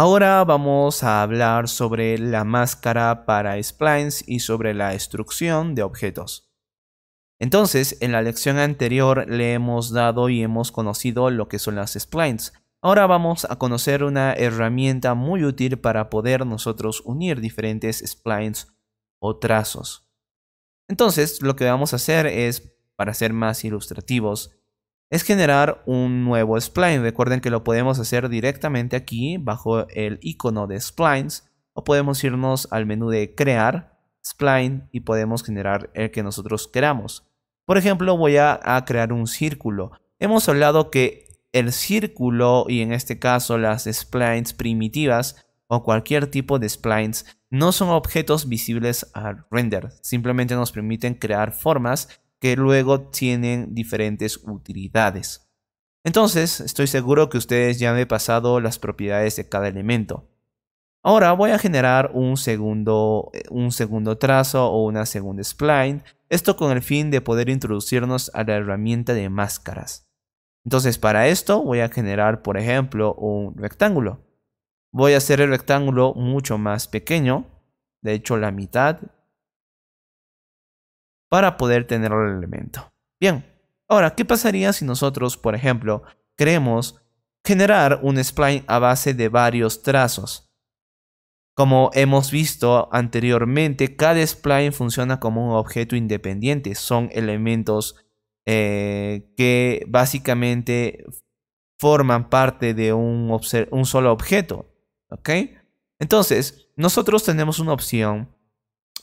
Ahora vamos a hablar sobre la máscara para splines y sobre la extrusión de objetos. Entonces, en la lección anterior le hemos dado y hemos conocido lo que son las splines. Ahora vamos a conocer una herramienta muy útil para poder nosotros unir diferentes splines o trazos. Entonces, lo que vamos a hacer es, para ser más ilustrativos, es generar un nuevo spline. Recuerden que lo podemos hacer directamente aquí bajo el icono de splines, o podemos irnos al menú de crear spline y podemos generar el que nosotros queramos. Por ejemplo, voy a crear un círculo. Hemos hablado que el círculo, y en este caso las splines primitivas o cualquier tipo de splines, no son objetos visibles al render. Simplemente nos permiten crear formas que luego tienen diferentes utilidades. Entonces, estoy seguro que ustedes ya han pasado las propiedades de cada elemento. Ahora voy a generar un segundo trazo o una segunda spline. Esto con el fin de poder introducirnos a la herramienta de máscaras. Entonces, para esto voy a generar, por ejemplo, un rectángulo. Voy a hacer el rectángulo mucho más pequeño, de hecho la mitad, para poder tener el elemento. Bien, ahora, ¿qué pasaría si nosotros, por ejemplo, queremos generar un spline a base de varios trazos? Como hemos visto anteriormente, cada spline funciona como un objeto independiente. Son elementos que básicamente forman parte de un solo objeto. ¿Ok? Entonces, nosotros tenemos una opción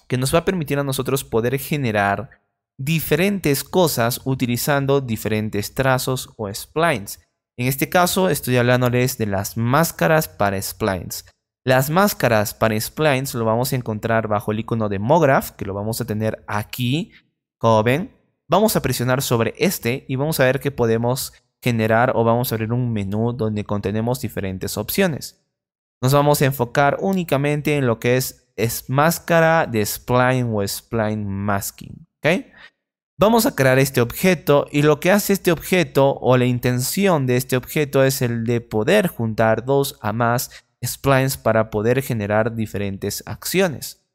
que nos va a permitir a nosotros poder generar diferentes cosas utilizando diferentes trazos o splines. En este caso estoy hablándoles de las máscaras para splines. Las máscaras para splines lo vamos a encontrar bajo el icono de MoGraph, que lo vamos a tener aquí. Como ven, vamos a presionar sobre este y vamos a ver que podemos generar o vamos a abrir un menú donde contenemos diferentes opciones. Nos vamos a enfocar únicamente en lo que es máscara de spline o spline masking. ¿Okay? Vamos a crear este objeto y lo que hace este objeto o la intención de este objeto es el de poder juntar dos a más splines para poder generar diferentes acciones.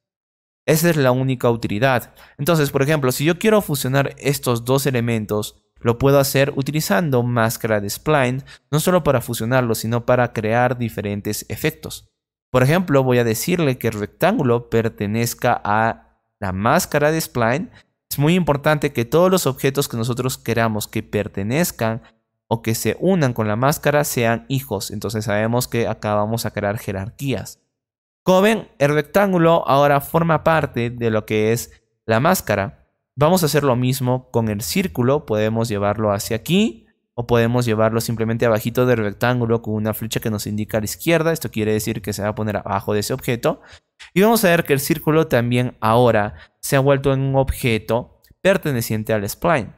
Esa es la única utilidad. Entonces, por ejemplo, si yo quiero fusionar estos dos elementos, lo puedo hacer utilizando máscara de spline, no solo para fusionarlos, sino para crear diferentes efectos. Por ejemplo, voy a decirle que el rectángulo pertenezca a la máscara de spline. Es muy importante que todos los objetos que nosotros queramos que pertenezcan o que se unan con la máscara sean hijos. Entonces sabemos que acá vamos a crear jerarquías. Como ven, el rectángulo ahora forma parte de lo que es la máscara. Vamos a hacer lo mismo con el círculo. Podemos llevarlo hacia aquí o podemos llevarlo simplemente abajito del rectángulo con una flecha que nos indica a la izquierda. Esto quiere decir que se va a poner abajo de ese objeto. Y vamos a ver que el círculo también ahora se ha vuelto en un objeto perteneciente al spline.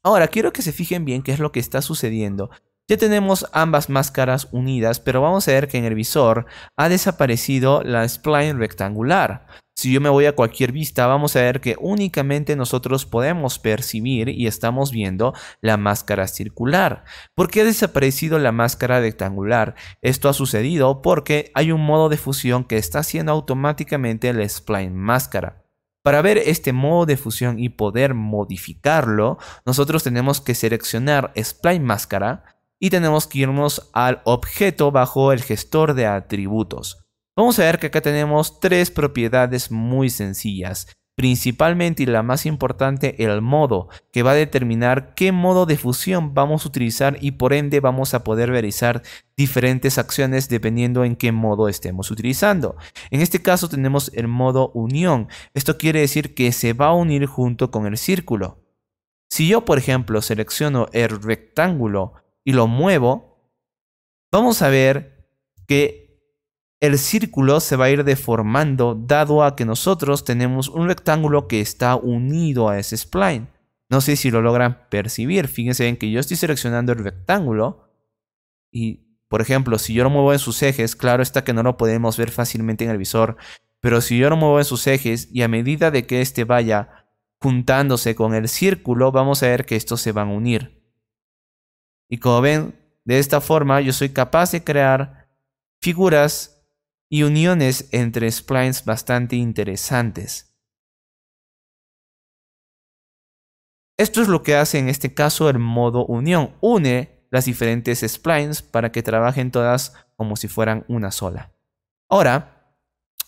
Ahora quiero que se fijen bien qué es lo que está sucediendo. Ya tenemos ambas máscaras unidas, pero vamos a ver que en el visor ha desaparecido la spline rectangular. Si yo me voy a cualquier vista, vamos a ver que únicamente nosotros podemos percibir y estamos viendo la máscara circular. ¿Por qué ha desaparecido la máscara rectangular? Esto ha sucedido porque hay un modo de fusión que está haciendo automáticamente el spline máscara. Para ver este modo de fusión y poder modificarlo, nosotros tenemos que seleccionar spline máscara y tenemos que irnos al objeto bajo el gestor de atributos. Vamos a ver que acá tenemos tres propiedades muy sencillas. Principalmente y la más importante, el modo, que va a determinar qué modo de fusión vamos a utilizar y por ende vamos a poder realizar diferentes acciones dependiendo en qué modo estemos utilizando. En este caso tenemos el modo unión. Esto quiere decir que se va a unir junto con el círculo. Si yo, por ejemplo, selecciono el rectángulo y lo muevo, vamos a ver que el círculo se va a ir deformando dado a que nosotros tenemos un rectángulo que está unido a ese spline. No sé si lo logran percibir. Fíjense en que yo estoy seleccionando el rectángulo y, por ejemplo, si yo lo muevo en sus ejes, claro está que no lo podemos ver fácilmente en el visor, pero si yo lo muevo en sus ejes y a medida de que este vaya juntándose con el círculo, vamos a ver que estos se van a unir. Y como ven, de esta forma yo soy capaz de crear figuras y uniones entre splines bastante interesantes. Esto es lo que hace en este caso el modo unión. Une las diferentes splines para que trabajen todas como si fueran una sola. Ahora,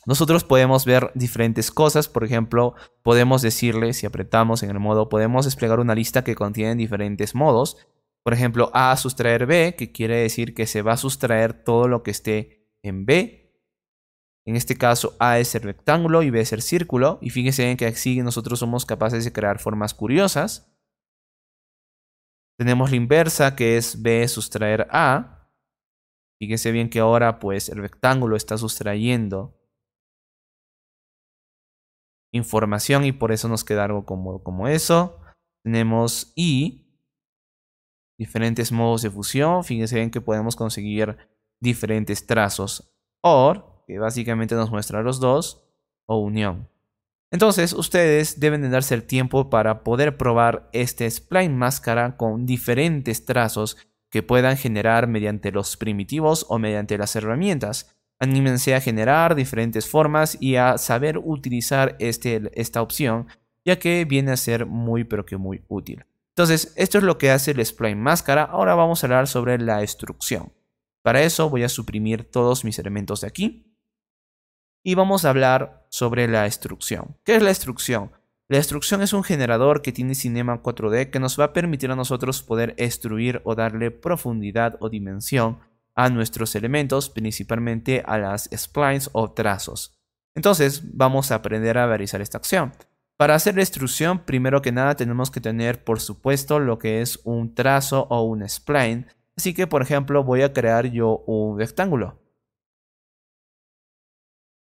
nosotros podemos ver diferentes cosas. Por ejemplo, podemos decirle, si apretamos en el modo, podemos desplegar una lista que contiene diferentes modos. Por ejemplo, A sustraer B, que quiere decir que se va a sustraer todo lo que esté en B. En este caso, A es el rectángulo y B es el círculo. Y fíjense bien que así nosotros somos capaces de crear formas curiosas. Tenemos la inversa, que es B sustraer A. Fíjense bien que ahora pues el rectángulo está sustrayendo información y por eso nos queda algo como eso. Tenemos I, diferentes modos de fusión. Fíjense bien que podemos conseguir diferentes trazos. OR, que básicamente nos muestra los dos, o unión. Entonces, ustedes deben de darse el tiempo para poder probar este spline máscara con diferentes trazos que puedan generar mediante los primitivos o mediante las herramientas. Anímense a generar diferentes formas y a saber utilizar esta opción, ya que viene a ser muy pero que muy útil. Entonces, esto es lo que hace el spline máscara. Ahora vamos a hablar sobre la extrusión. Para eso voy a suprimir todos mis elementos de aquí. Y vamos a hablar sobre la extrusión. ¿Qué es la extrusión? La extrusión es un generador que tiene Cinema 4D que nos va a permitir a nosotros poder extruir o darle profundidad o dimensión a nuestros elementos, principalmente a las splines o trazos. Entonces vamos a aprender a realizar esta acción. Para hacer la extrusión, primero que nada tenemos que tener, por supuesto, lo que es un trazo o un spline. Así que, por ejemplo, voy a crear yo un rectángulo.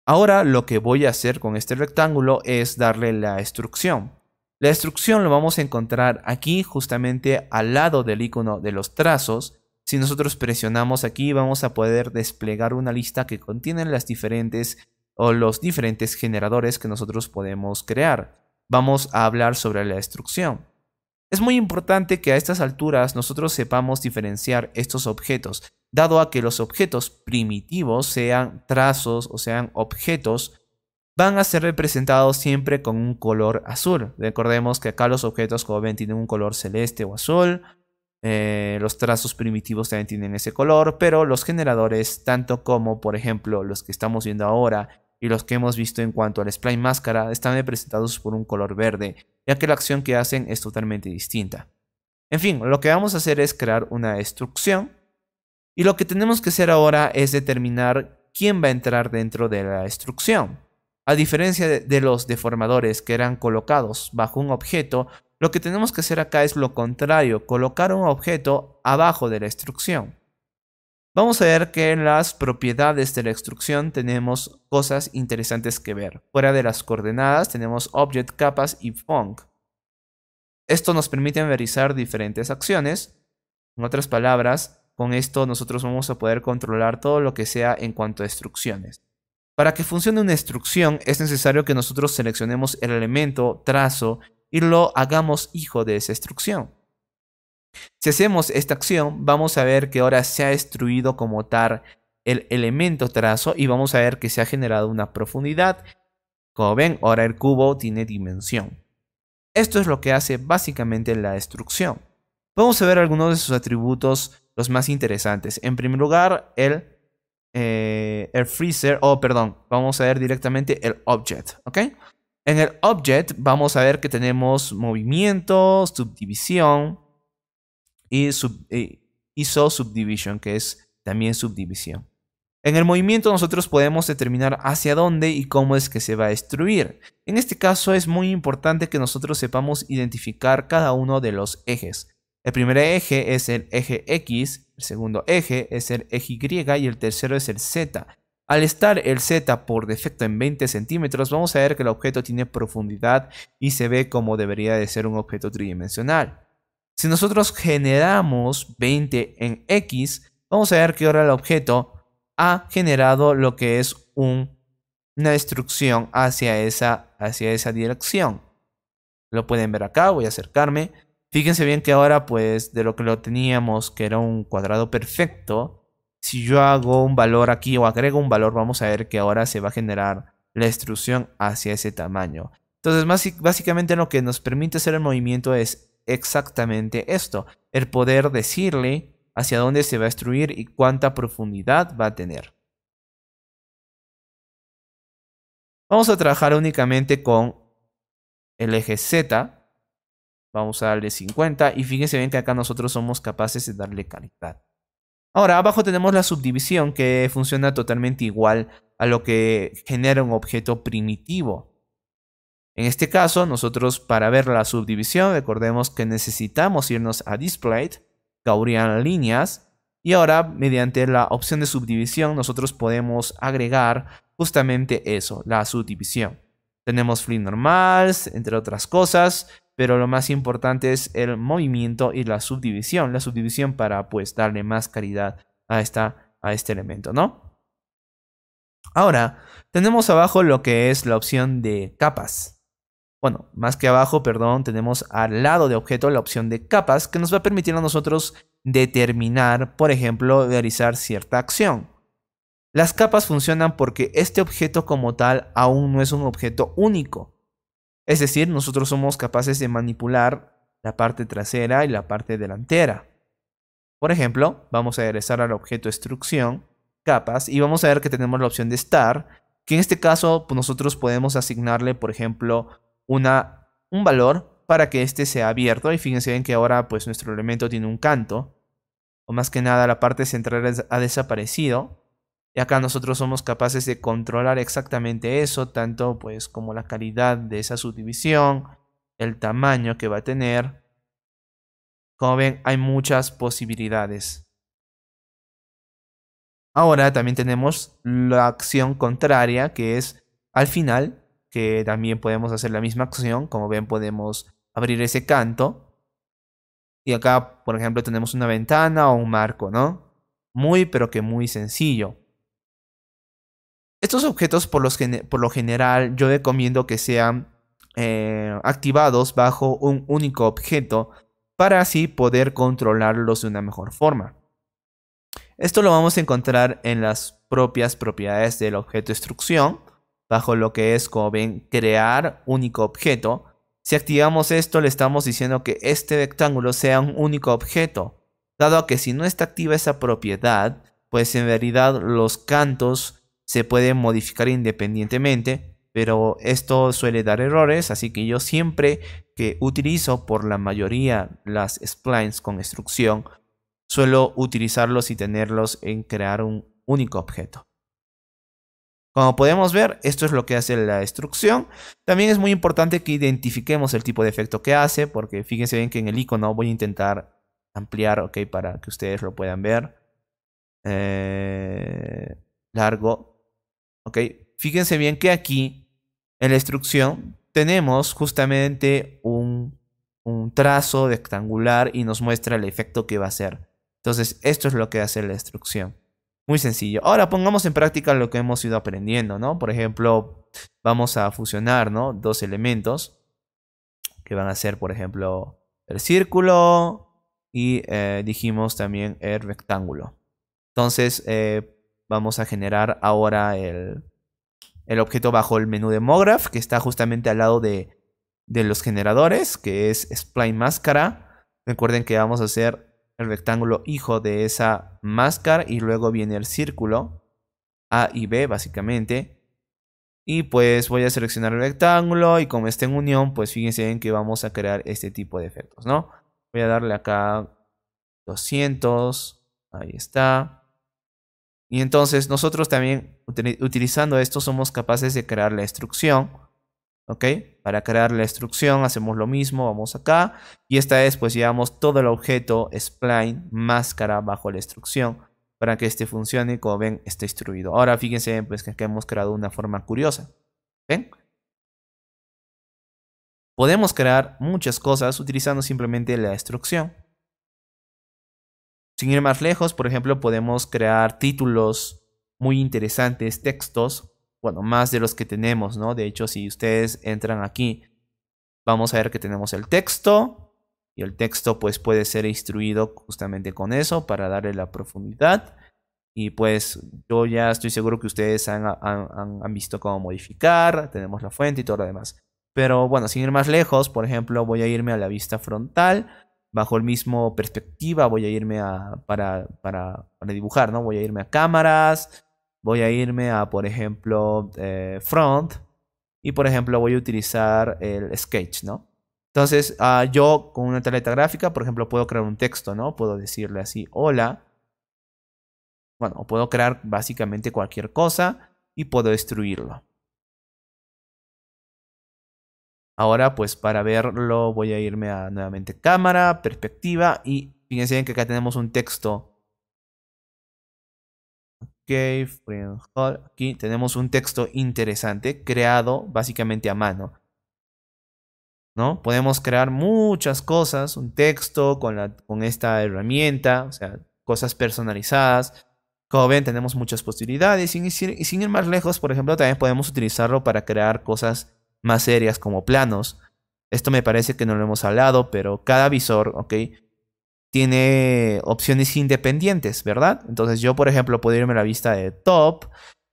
Ahora lo que voy a hacer con este rectángulo es darle la extrusión. La extrusión lo vamos a encontrar aquí justamente al lado del icono de los trazos. Si nosotros presionamos aquí vamos a poder desplegar una lista que contiene las diferentes o los diferentes generadores que nosotros podemos crear. Vamos a hablar sobre la extrusión. Es muy importante que a estas alturas nosotros sepamos diferenciar estos objetos, dado a que los objetos primitivos, sean trazos o sean objetos, van a ser representados siempre con un color azul. Recordemos que acá los objetos, como ven, tienen un color celeste o azul. Los trazos primitivos también tienen ese color, pero los generadores, tanto como por ejemplo los que estamos viendo ahora y los que hemos visto en cuanto al spline máscara, están representados por un color verde, ya que la acción que hacen es totalmente distinta. En fin, lo que vamos a hacer es crear una extrusión. Y lo que tenemos que hacer ahora es determinar quién va a entrar dentro de la extrusión. A diferencia de los deformadores que eran colocados bajo un objeto, lo que tenemos que hacer acá es lo contrario, colocar un objeto abajo de la extrusión. Vamos a ver que en las propiedades de la extrusión tenemos cosas interesantes que ver. Fuera de las coordenadas tenemos Object, Capas y Func. Esto nos permite realizar diferentes acciones. En otras palabras, con esto nosotros vamos a poder controlar todo lo que sea en cuanto a instrucciones. Para que funcione una instrucción es necesario que nosotros seleccionemos el elemento trazo y lo hagamos hijo de esa instrucción. Si hacemos esta acción, vamos a ver que ahora se ha extruido como tal el elemento trazo y vamos a ver que se ha generado una profundidad. Como ven, ahora el cubo tiene dimensión. Esto es lo que hace básicamente la extrusión. Vamos a ver algunos de sus atributos, los más interesantes. En primer lugar, el freezer, vamos a ver directamente el object, ¿ok? En el object vamos a ver que tenemos movimiento, subdivisión y ISO subdivision, que es también subdivisión. En el movimiento nosotros podemos determinar hacia dónde y cómo es que se va a destruir. En este caso es muy importante que nosotros sepamos identificar cada uno de los ejes. El primer eje es el eje X, el segundo eje es el eje Y y el tercero es el Z. Al estar el Z por defecto en 20 centímetros, vamos a ver que el objeto tiene profundidad y se ve como debería de ser un objeto tridimensional. Si nosotros generamos 20 en X, vamos a ver que ahora el objeto ha generado lo que es una destrucción hacia esa dirección. Lo pueden ver acá, voy a acercarme. Fíjense bien que ahora, pues, de lo que lo teníamos, que era un cuadrado perfecto, si yo hago un valor aquí o agrego un valor, vamos a ver que ahora se va a generar la extrusión hacia ese tamaño. Entonces, básicamente lo que nos permite hacer el movimiento es exactamente esto. El poder decirle hacia dónde se va a extruir y cuánta profundidad va a tener. Vamos a trabajar únicamente con el eje Z. Vamos a darle 50 y fíjense bien que acá nosotros somos capaces de darle calidad. Ahora, abajo tenemos la subdivisión que funciona totalmente igual a lo que genera un objeto primitivo. En este caso, nosotros para ver la subdivisión, recordemos que necesitamos irnos a Displayed, Gaussian líneas, y ahora mediante la opción de subdivisión nosotros podemos agregar justamente eso, la subdivisión. Tenemos flip normals, entre otras cosas, pero lo más importante es el movimiento y la subdivisión. La subdivisión para pues darle más calidad a este elemento, ¿no? Ahora, tenemos abajo lo que es la opción de capas. Bueno, más que abajo, perdón, tenemos al lado de objeto la opción de capas que nos va a permitir a nosotros determinar, por ejemplo, realizar cierta acción. Las capas funcionan porque este objeto como tal aún no es un objeto único. Es decir, nosotros somos capaces de manipular la parte trasera y la parte delantera. Por ejemplo, vamos a regresar al objeto extrusión, capas, y vamos a ver que tenemos la opción de star, que en este caso pues, nosotros podemos asignarle, por ejemplo, un valor para que este sea abierto. Y fíjense bien que ahora pues nuestro elemento tiene un canto, o más que nada la parte central ha desaparecido. Y acá nosotros somos capaces de controlar exactamente eso, tanto pues como la calidad de esa subdivisión, el tamaño que va a tener. Como ven, hay muchas posibilidades. Ahora también tenemos la acción contraria, que es al final, que también podemos hacer la misma acción. Como ven, podemos abrir ese canto. Y acá, por ejemplo, tenemos una ventana o un marco, ¿no? Muy, pero que muy sencillo. Estos objetos por lo general yo recomiendo que sean activados bajo un único objeto para así poder controlarlos de una mejor forma. Esto lo vamos a encontrar en las propias propiedades del objeto extrusión, bajo lo que es, como ven, crear único objeto. Si activamos esto, le estamos diciendo que este rectángulo sea un único objeto, dado que si no está activa esa propiedad, pues en realidad los cantos se pueden modificar independientemente, pero esto suele dar errores, así que yo siempre que utilizo por la mayoría las splines con extrusión, suelo utilizarlos y tenerlos en crear un único objeto. Como podemos ver, esto es lo que hace la extrusión. También es muy importante que identifiquemos el tipo de efecto que hace, porque fíjense bien que en el icono voy a intentar ampliar, ok, para que ustedes lo puedan ver. Largo. Ok, fíjense bien que aquí en la extrusión tenemos justamente un trazo rectangular y nos muestra el efecto que va a hacer. Entonces, esto es lo que hace la extrusión. Muy sencillo. Ahora pongamos en práctica lo que hemos ido aprendiendo, ¿no? Por ejemplo, vamos a fusionar, ¿no? Dos elementos que van a ser, por ejemplo, el círculo y dijimos también el rectángulo. Entonces, vamos a generar ahora el objeto bajo el menú de MoGraph, que está justamente al lado de los generadores, que es Spline Máscara. Recuerden que vamos a hacer el rectángulo hijo de esa máscara y luego viene el círculo A y B básicamente. Y pues voy a seleccionar el rectángulo y como está en unión, pues fíjense en que vamos a crear este tipo de efectos, ¿no? Voy a darle acá 200, ahí está. Y entonces nosotros también utilizando esto somos capaces de crear la extrusión. ¿Ok? Para crear la extrusión hacemos lo mismo, vamos acá. Y esta vez pues llevamos todo el objeto spline máscara bajo la extrusión para que este funcione y como ven esté extruido. Ahora fíjense pues que acá hemos creado una forma curiosa. ¿Ven? Podemos crear muchas cosas utilizando simplemente la extrusión. Sin ir más lejos, por ejemplo, podemos crear títulos muy interesantes, textos, bueno, más de los que tenemos, ¿no? De hecho, si ustedes entran aquí, vamos a ver que tenemos el texto y el texto pues puede ser instruido justamente con eso para darle la profundidad. Y pues yo ya estoy seguro que ustedes han visto cómo modificar, tenemos la fuente y todo lo demás. Pero bueno, sin ir más lejos, por ejemplo, voy a irme a la vista frontal. Bajo el mismo perspectiva voy a irme para dibujar, ¿no? Voy a irme a cámaras, voy a irme a, por ejemplo, front. Y por ejemplo voy a utilizar el sketch, ¿no? Entonces yo con una tableta gráfica, por ejemplo, puedo crear un texto, ¿no? Puedo decirle así, hola. Bueno, o puedo crear básicamente cualquier cosa y puedo destruirlo. Ahora, pues para verlo voy a irme a nuevamente cámara, perspectiva y fíjense bien que acá tenemos un texto. Ok, aquí tenemos un texto interesante creado básicamente a mano, ¿no? Podemos crear muchas cosas, un texto con esta herramienta, o sea, cosas personalizadas. Como ven, tenemos muchas posibilidades y sin ir más lejos, por ejemplo, también podemos utilizarlo para crear cosas más serias como planos. Esto me parece que no lo hemos hablado, pero cada visor, ¿ok? Tiene opciones independientes, ¿verdad? Entonces yo, por ejemplo, puedo irme a la vista de top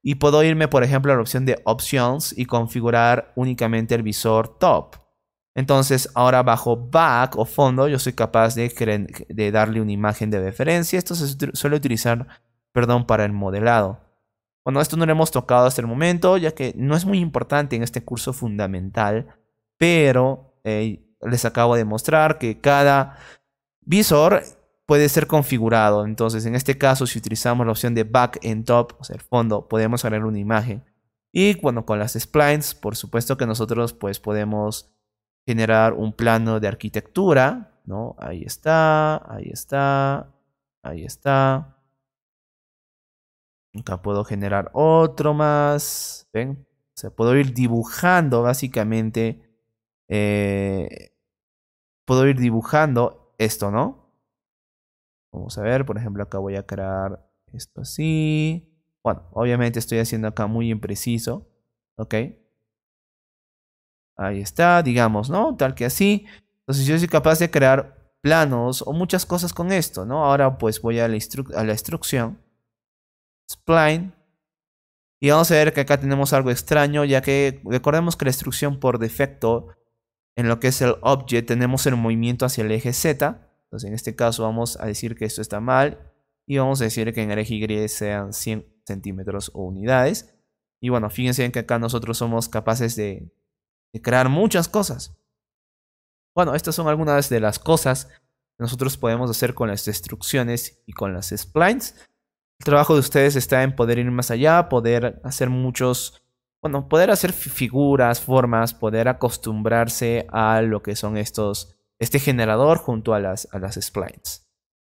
y puedo irme, por ejemplo, a la opción de options y configurar únicamente el visor top. Entonces ahora bajo back o fondo yo soy capaz de darle una imagen de referencia. Esto se suele utilizar, perdón, para el modelado. Bueno, esto no lo hemos tocado hasta el momento, ya que no es muy importante en este curso fundamental, pero les acabo de mostrar que cada visor puede ser configurado. Entonces, en este caso, si utilizamos la opción de back en top, o sea, el fondo, podemos agregar una imagen. Y bueno, con las splines, por supuesto que nosotros pues podemos generar un plano de arquitectura, ¿no? Ahí está, ahí está, ahí está. Acá puedo generar otro más. ¿Ven? O sea, puedo ir dibujando básicamente. Puedo ir dibujando esto, ¿no? Vamos a ver, por ejemplo, acá voy a crear esto así. Bueno, obviamente estoy haciendo acá muy impreciso. ¿Ok? Ahí está, digamos, ¿no? Tal que así. Entonces yo soy capaz de crear planos o muchas cosas con esto, ¿no? Ahora pues voy a la instrucción. Spline. Y vamos a ver que acá tenemos algo extraño, ya que recordemos que la instrucción por defecto, en lo que es el object, tenemos el movimiento hacia el eje Z. Entonces en este caso vamos a decir que esto está mal. Y vamos a decir que en el eje Y sean 100 centímetros o unidades. Y bueno, fíjense en que acá nosotros somos capaces de crear muchas cosas. Bueno, estas son algunas de las cosas que nosotros podemos hacer con las instrucciones y con las splines. El trabajo de ustedes está en poder ir más allá, poder hacer poder hacer figuras, formas, poder acostumbrarse a lo que son este generador junto a las splines.